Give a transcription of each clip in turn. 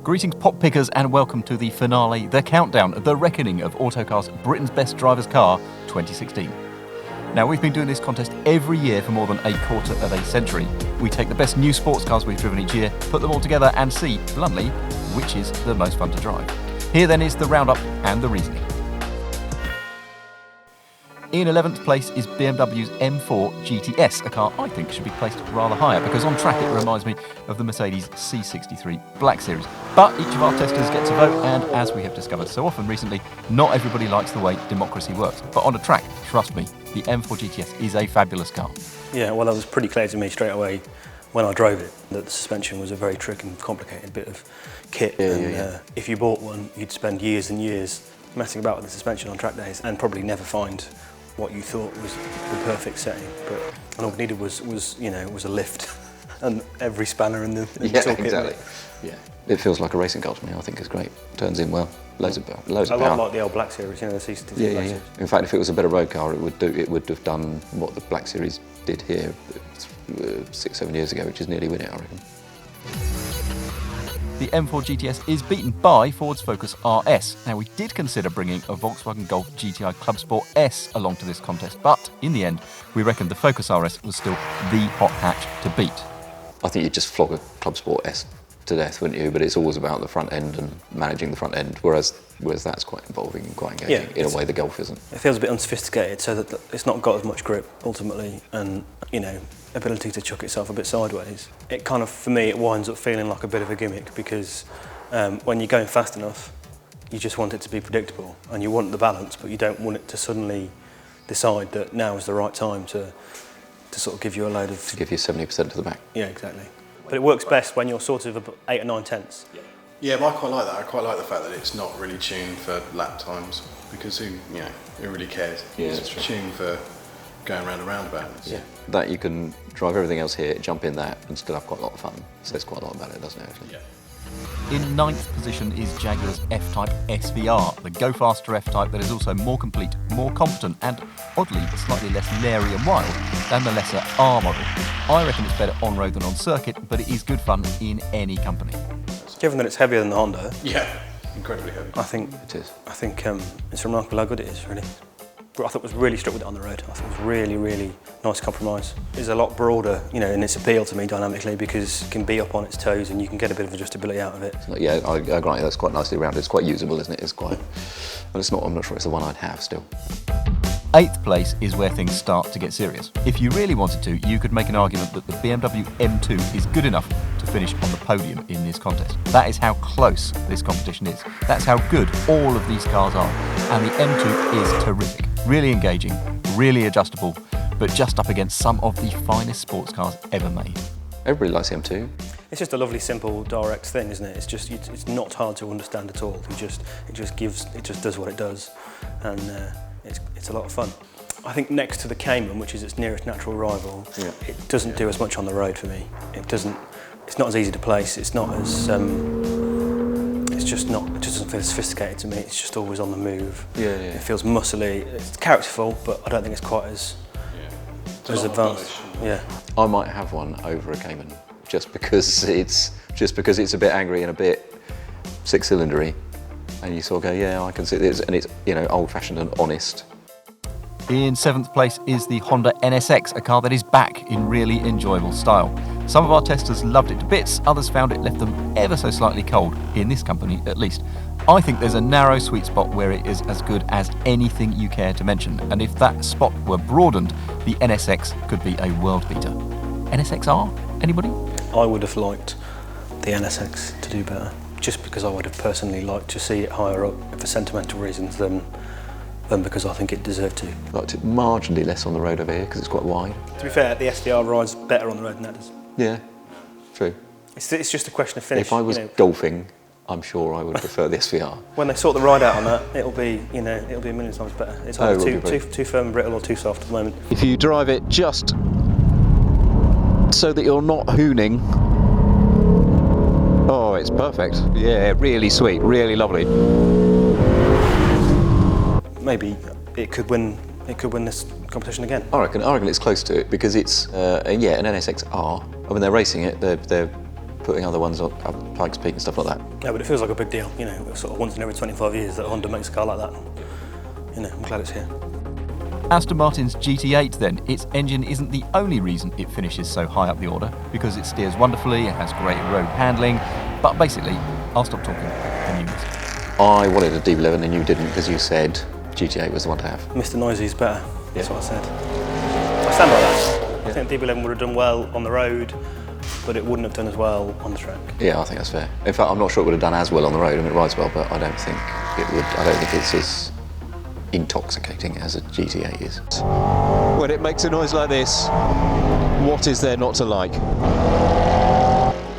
Greetings pop pickers and welcome to the finale, the countdown, the reckoning of Autocar's Britain's Best Driver's Car 2016. Now we've been doing this contest every year for more than a quarter of a century. We take the best new sports cars we've driven each year, put them all together and see, bluntly, which is the most fun to drive. Here then is the roundup and the reasoning. In 11th place is BMW's M4 GTS, a car I think should be placed rather higher because on track it reminds me of the Mercedes C63 Black Series. But each of our testers gets a vote, and as we have discovered so often recently, not everybody likes the way democracy works. But on a track, trust me, the M4 GTS is a fabulous car. Yeah, well, that was pretty clear to me straight away when I drove it that the suspension was a very tricky and complicated bit of kit. If you bought one, you'd spend years and years messing about with the suspension on track days and probably never find what you thought was the perfect setting, but all we needed was a lift and every spanner in the toolkit. Exactly. Yeah, it feels like a racing car to me. I think it's great. Turns in well, loads of power. A lot like the old Black Series, the C63 Black Series. In fact, if it was a better road car, it would have done what the Black Series did here 6-7 years ago, which is nearly win it, I reckon. The M4 GTS is beaten by Ford's Focus RS. Now, we did consider bringing a Volkswagen Golf GTI Club Sport S along to this contest, but in the end, we reckoned the Focus RS was still the hot hatch to beat. I think you'd just flog a Club Sport S to death, wouldn't you? But it's always about the front end and managing the front end, whereas that's quite involving and quite engaging in a way the Golf isn't. It feels a bit unsophisticated, so that it's not got as much grip ultimately, and ability to chuck itself a bit sideways. It kind of, for me, it winds up feeling like a bit of a gimmick because when you're going fast enough, you just want it to be predictable and you want the balance, but you don't want it to suddenly decide that now is the right time to sort of give you a load of... To give you 70% to the back. Yeah, exactly. But it works best when you're sort of 8 or 9 tenths. Yeah, but I quite like that. I quite like the fact that it's not really tuned for lap times because who really cares? Yeah, it's tuned for going round and roundabout. Yeah, that you can drive everything else here, jump in that, and still have quite a lot of fun. So there's quite a lot about it, doesn't it? Actually? Yeah. In 9th position is Jaguar's F-Type SVR, the go-faster F-Type that is also more complete, more competent, and oddly slightly less leery and wild than the lesser R model. I reckon it's better on road than on circuit, but it is good fun in any company. Given that it's heavier than the Honda, Yeah, incredibly heavy. I think It is. I think it's remarkable how good it is, really. But I thought it was really struck with it on the road. I think it was really, really nice compromise. It's a lot broader, in its appeal to me dynamically because it can be up on its toes and you can get a bit of adjustability out of it. Yeah, I agree. That's quite nicely rounded. It's quite usable, isn't it? It's quite. But it's not. I'm not sure it's the one I'd have still. 8th place is where things start to get serious. If you really wanted to, you could make an argument that the BMW M2 is good enough to finish on the podium in this contest. That is how close this competition is. That's how good all of these cars are. And the M2 is terrific. Really engaging, really adjustable, but just up against some of the finest sports cars ever made. Everybody likes the M2. It's just a lovely, simple, direct thing, isn't it? It's just it's not hard to understand at all. It just does what it does, and it's a lot of fun. I think next to the Cayman, which is its nearest natural rival, it doesn't do as much on the road for me. It's not as easy to place. It's not as it just doesn't feel sophisticated to me. It's just always on the move. It feels muscly. It's characterful, but I don't think it's quite as advanced. Yeah. I might have one over a Cayman just because it's a bit angry and a bit six-cylindery, and you sort of go, yeah, I can see this, and it's old-fashioned and honest. In 7th place is the Honda NSX, a car that is back in really enjoyable style. Some of our testers loved it to bits, others found it left them ever so slightly cold, in this company at least. I think there's a narrow sweet spot where it is as good as anything you care to mention, and if that spot were broadened, the NSX could be a world beater. NSXR? Anybody? I would have liked the NSX to do better, just because I would have personally liked to see it higher up for sentimental reasons than because I think it deserved to. Liked it marginally less on the road over here because it's quite wide. To be fair, the SVR rides better on the road than that does. Yeah, true. It's just a question of finish. If I was golfing, I'm sure I would prefer the SVR. When they sort the ride out on that, it'll be a million times better. It's either too firm and brittle or too soft at the moment. If you drive it just so that you're not hooning, oh, it's perfect. Yeah, really sweet, really lovely. Maybe it could win this competition again. I reckon it's close to it because it's an NSX-R. I mean, they're racing it. They're putting other ones up Pikes Peak and stuff like that. Yeah, but it feels like a big deal, you know, sort of once in every 25 years that Honda makes a car like that. You know, I'm glad it's here. Aston Martin's GT8 then, its engine isn't the only reason it finishes so high up the order, because it steers wonderfully, it has great road handling, but basically, I'll stop talking and you listen. I wanted a DB11 and you didn't because you said GT8 was the one to have. Mr. Noisy's better, that's what I said. I stand by that. I think DB11 would have done well on the road, but it wouldn't have done as well on the track. Yeah, I think that's fair. In fact, I'm not sure it would have done as well on the road. I mean, it rides well, but I don't think it would. I don't think it's as intoxicating as a GT8 is. When it makes a noise like this, what is there not to like?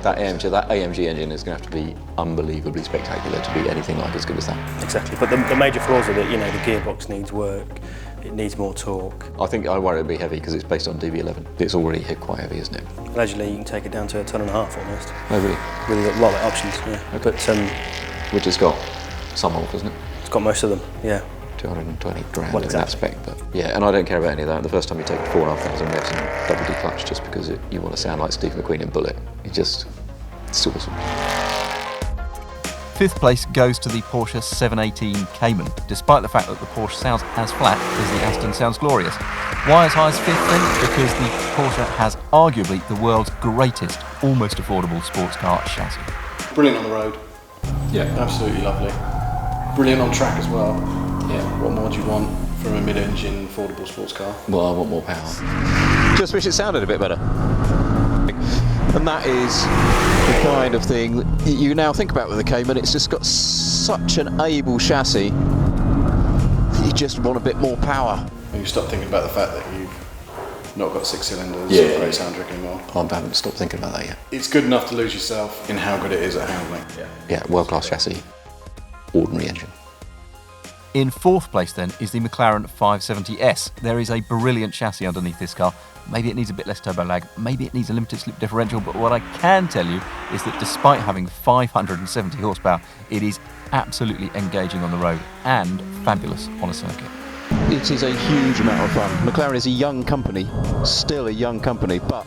That AMG engine is going to have to be unbelievably spectacular to be anything like as good as that. Exactly, but the major flaws are that, you know, the gearbox needs work, it needs more torque. I think I worry it'll be heavy because it's based on DB11. It's already hit quite heavy, isn't it? Allegedly, you can take it down to 1.5 tons almost. Oh, really? Really a lot of options, yeah. Okay. But Which has got some off, isn't it? it's got most of them, yeah. 220 grand Well, in that spec, but yeah, and I don't care about any of that. The first time you take 4,500 revs and double D clutch just because you want to sound like Steve McQueen in Bullet, it's awesome. Fifth place goes to the Porsche 718 Cayman, despite the fact that the Porsche sounds as flat as the Aston sounds glorious. Why as high as fifth then? Because the Porsche has arguably the world's greatest, almost affordable sports car chassis. Brilliant on the road. Yeah. Absolutely lovely. Brilliant on track as well. Yeah. What more do you want from a mid-engine affordable sports car? Well, I want more power. Just wish it sounded a bit better. And that is the kind of thing that you now think about with the Cayman. It's just got such an able chassis, you just want a bit more power. And you stop thinking about the fact that you've not got 6 cylinders, Yeah. great soundtrack anymore. I haven't stopped thinking about that yet. It's good enough to lose yourself in how good it is at handling. Yeah, world-class chassis, ordinary engine. In fourth place then is the McLaren 570S. There is a brilliant chassis underneath this car. Maybe it needs a bit less turbo lag, maybe it needs a limited slip differential, but what I can tell you is that despite having 570 horsepower, it is absolutely engaging on the road and fabulous on a circuit. It is a huge amount of fun. McLaren is a young company, still a young company, but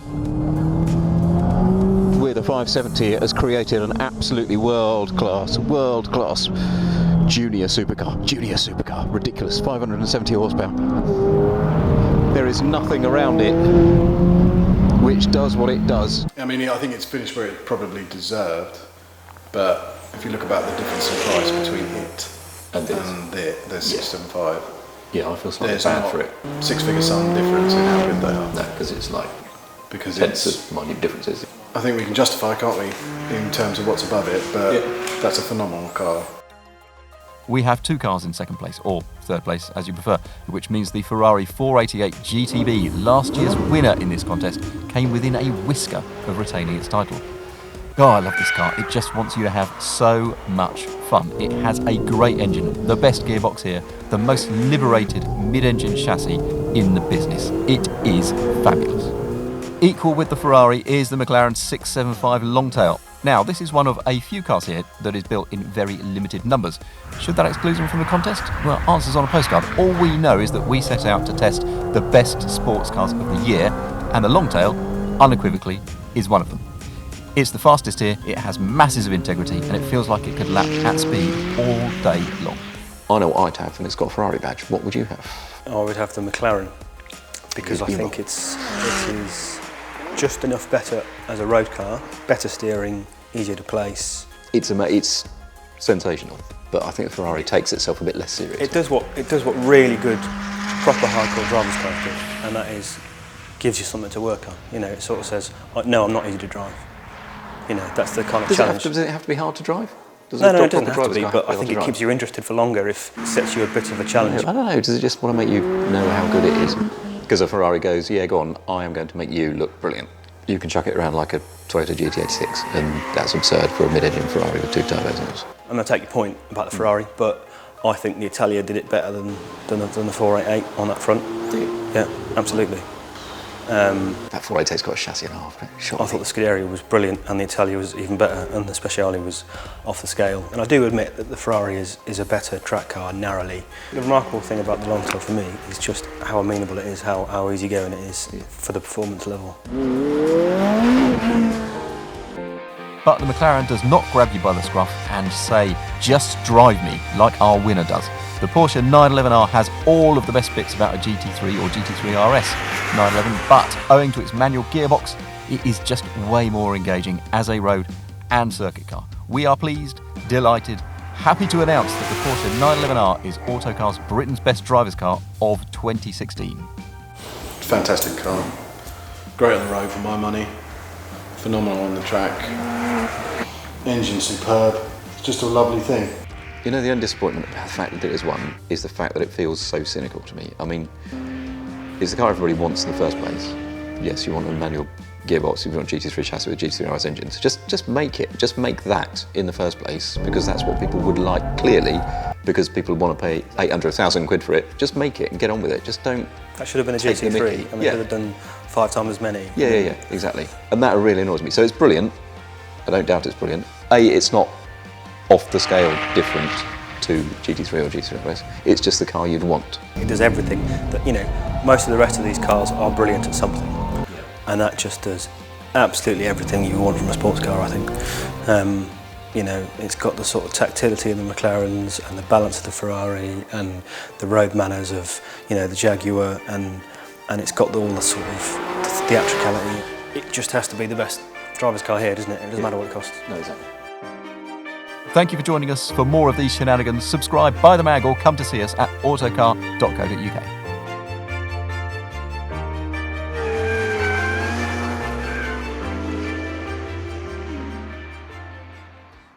with a 570 it has created an absolutely world-class junior supercar, ridiculous, 570 horsepower. There is nothing around it which does what it does. I mean, I think it's finished where it probably deserved, but if you look about the difference in price between it And this. and the 675, Yeah, I feel slightly there's bad not for it. 6-figure sum difference in how good they are. No, because it's like Because tens it's, of minute differences. I think we can justify, can't we, in terms of what's above it, but that's a phenomenal car. We have two cars in second place, or third place, as you prefer, which means the Ferrari 488 GTB, last year's winner in this contest, came within a whisker of retaining its title. Oh, I love this car. It just wants you to have so much fun. It has a great engine, the best gearbox here, the most liberated mid-engine chassis in the business. It is fabulous. Equal with the Ferrari is the McLaren 675 Longtail. Now, this is one of a few cars here that is built in very limited numbers. Should that exclude them from the contest? Well, answers on a postcard. All we know is that we set out to test the best sports cars of the year, and the Longtail, unequivocally, is one of them. It's the fastest here, it has masses of integrity, and it feels like it could lap at speed all day long. I know what I'd have, and it's got a Ferrari badge. What would you have? I would have the McLaren, because I You think will. it is just enough better as a road car, better steering, easier to place. It's sensational, but I think the Ferrari takes itself a bit less serious. It does what really good, proper hardcore drivers cars do, and that is gives you something to work on. You know, it sort of says, no, I'm not easy to drive. You know, that's the kind of challenge. Does it have to be hard to drive? No, it doesn't have to be, but I think it keeps you interested for longer if it sets you a bit of a challenge. I don't know, does it just want to make you know how good it is? Because a Ferrari goes, yeah, go on, I am going to make you look brilliant. You can chuck it around like a Toyota GT86, and that's absurd for a mid-engine Ferrari with 2 turbos in it. I'm going to take your point about the Ferrari, but I think the Italia did it better than the 488 on that front. Do you? Yeah, absolutely. That 488's got a chassis and a half. I thought the Scuderia was brilliant, and the Italia was even better, and the Speciale was off the scale. And I do admit that the Ferrari is a better track car, narrowly. The remarkable thing about the Longtail for me is just how amenable it is, how easygoing it is for the performance level. But the McLaren does not grab you by the scruff and say, just drive me, like our winner does. The Porsche 911R has all of the best bits about a GT3 or GT3 RS 911, but owing to its manual gearbox, it is just way more engaging as a road and circuit car. We are pleased, delighted, happy to announce that the Porsche 911R is Autocar's Britain's Best Drivers Car of 2016. Fantastic car. Great on the road for my money. Phenomenal on the track. Engine superb. It's just a lovely thing. You know, the only disappointment about the fact that it is one is the fact that it feels so cynical to me. I mean, it's the car everybody wants in the first place. Yes, you want a manual gearbox, you want a GT3 chassis with a GT3 RS engine. So just make it. Just make that in the first place, because that's what people would like, clearly, because people want to pay 800,000 quid for it. Just make it and get on with it. Just don't. That should have been a take the GT3. mickey. I mean, Yeah. it could have done 5 times as many. Yeah, exactly. And that really annoys me. So it's brilliant. I don't doubt it's brilliant. It's not off the scale different to GT3 or GT3 RS. It's just the car you'd want. It does everything that, you know, most of the rest of these cars are brilliant at something. And that just does absolutely everything you want from a sports car, I think. You know, it's got the sort of tactility of the McLarens and the balance of the Ferrari and the road manners of, you know, the Jaguar, and it's got all the sort of theatricality. It just has to be the best driver's car here, doesn't it? It doesn't matter what it costs. No, exactly. Thank you for joining us. For more of these shenanigans, subscribe, buy the mag, or come to see us at autocar.co.uk.